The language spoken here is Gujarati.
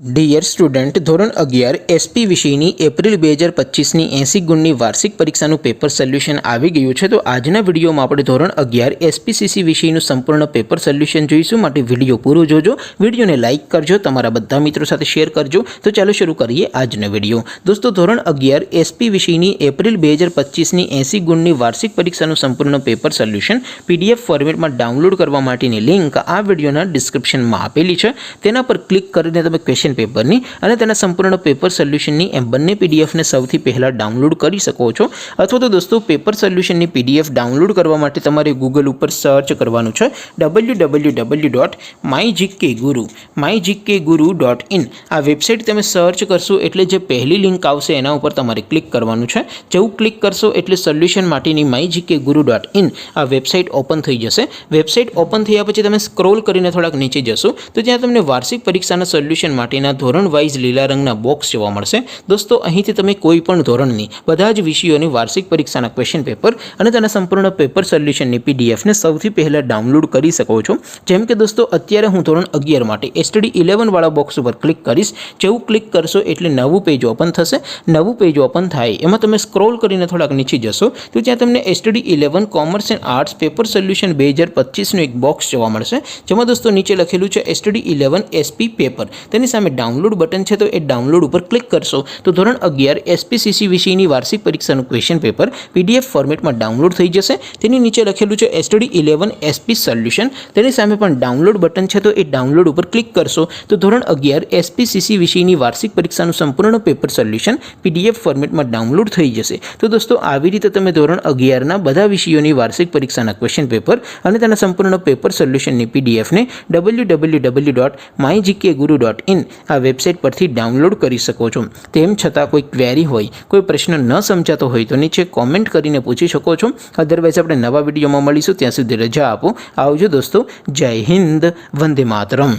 ડિયર સ્ટુડન્ટ, ધોરણ 11 એસપી વિષયની એપ્રિલ 2025ની 80 ગુણની વાર્ષિક પરીક્ષાનું પેપર સોલ્યુશન આવી ગયું છે। તો આજના વિડીયોમાં આપણે ધોરણ 11 એસપીસીસી વિષયનું સંપૂર્ણ પેપર સોલ્યુશન જોઈશું। માટે વિડીયો પૂરો જોજો, વિડીયોને લાઇક કરજો, તમારા બધા મિત્રો સાથે શેર કરજો। તો ચાલો શરૂ કરીએ આજનો વિડીયો। દોસ્તો, ધોરણ 11 એસપી વિષયની એપ્રિલ 2025ની 80 ગુણની વાર્ષિક પરીક્ષાનું સંપૂર્ણ પેપર સોલ્યુશન પીડીએફ ફોર્મેટમાં ડાઉનલોડ કરવા માટેની લિંક આ વિડીયોના ડિસ્ક્રિપ્શનમાં આપેલી છે। તેના પર ક્લિક કરીને તમે ક્વેશ્ચન પેપરની અને તેના સંપૂર્ણ પેપર સોલ્યુશનની એમ બંને પીડીએફને સૌથી પહેલાં ડાઉનલોડ કરી શકો છો। અથવા તો દોસ્તો, પેપર સોલ્યુશનની પીડીએફ ડાઉનલોડ કરવા માટે તમારે ગૂગલ ઉપર સર્ચ કરવાનું છે www.mygkguru.in। આ વેબસાઇટ તમે સર્ચ કરશો એટલે જે પહેલી લિંક આવશે એના ઉપર તમારે ક્લિક કરવાનું છે। જેવું ક્લિક કરશો એટલે સોલ્યુશન માટેની mygkguru.in આ વેબસાઇટ ઓપન થઈ જશે। વેબસાઇટ ઓપન થયા પછી તમે સ્ક્રોલ કરીને થોડાક નીચે જશો તો ત્યાં તમને વાર્ષિક પરીક્ષાના સોલ્યુશન માટે ધોરણ વાઇઝ લીલા રંગના બોક્સ જોવા મળશે। દોસ્તો, અહીંથી તમે કોઈ પણ ધોરણની બધા જ વિષયોની વાર્ષિક પરીક્ષાના ક્વેશ્ચન પેપર અને તેના સંપૂર્ણ પેપર સોલ્યુશનની પીડીએફને સૌથી પહેલાં ડાઉનલોડ કરી શકો છો। જેમ કે દોસ્તો, અત્યારે હું ધોરણ 11 માટે એસટીડી 11 વાળા બોક્સ ઉપર ક્લિક કરીશ। જેવું ક્લિક કરશો એટલે નવું પેજ ઓપન થશે। નવું પેજ ઓપન થાય એમાં તમે સ્ક્રોલ કરીને થોડાક નીચે જશો તો ત્યાં તમને STD 11 commerce and arts paper solution 2025નું એક બોક્સ જોવા મળશે। જેમાં દોસ્તો નીચે લખેલું છે એસટીડી 11 એસપી પેપર। તેની સામે ડાઉનલોડ બટન છે, તો એ ડાઉનલોડ ઉપર ક્લિક કરશો તો ધોરણ 11 એસપીસીસી વિષયની વાર્ષિક પરીક્ષાનું ક્વેશ્ચન પેપર પીડીએફ ફોર્મેટમાં ડાઉનલોડ થઈ જશે। તેની નીચે લખેલું છે એસટીડી 11 એસપી સોલ્યુશન। તેની સામે પણ ડાઉનલોડ બટન છે, તો એ ડાઉનલોડ ઉપર ક્લિક કરશો તો ધોરણ 11 એસપીસીસી વિષયની વાર્ષિક પરીક્ષાનું સંપૂર્ણ પેપર સોલ્યુશન પીડીએફ ફોર્મેટમાં ડાઉનલોડ થઈ જશે। તો દોસ્તો, આવી રીતે તમે ધોરણ 11ના બધા વિષયોની વાર્ષિક પરીક્ષાના ક્વેશ્ચન પેપર અને તેના સંપૂર્ણ પેપર સોલ્યુશનની પીડીએફને www.mygkguru.in આ વેબસાઇટ પરથી ડાઉનલોડ કરી શકો છો। તેમ છતાં કોઈ ક્વેરી હોય, કોઈ પ્રશ્ન ન સમજાતો હોય તો નીચે કોમેન્ટ કરીને પૂછી શકો છો। અધરવાઇઝ આપણે નવા વિડીયોમાં મળીશું, ત્યાં સુધી રજા આપો। આવજો દોસ્તો, જય હિન્દ, વંદે માતરમ।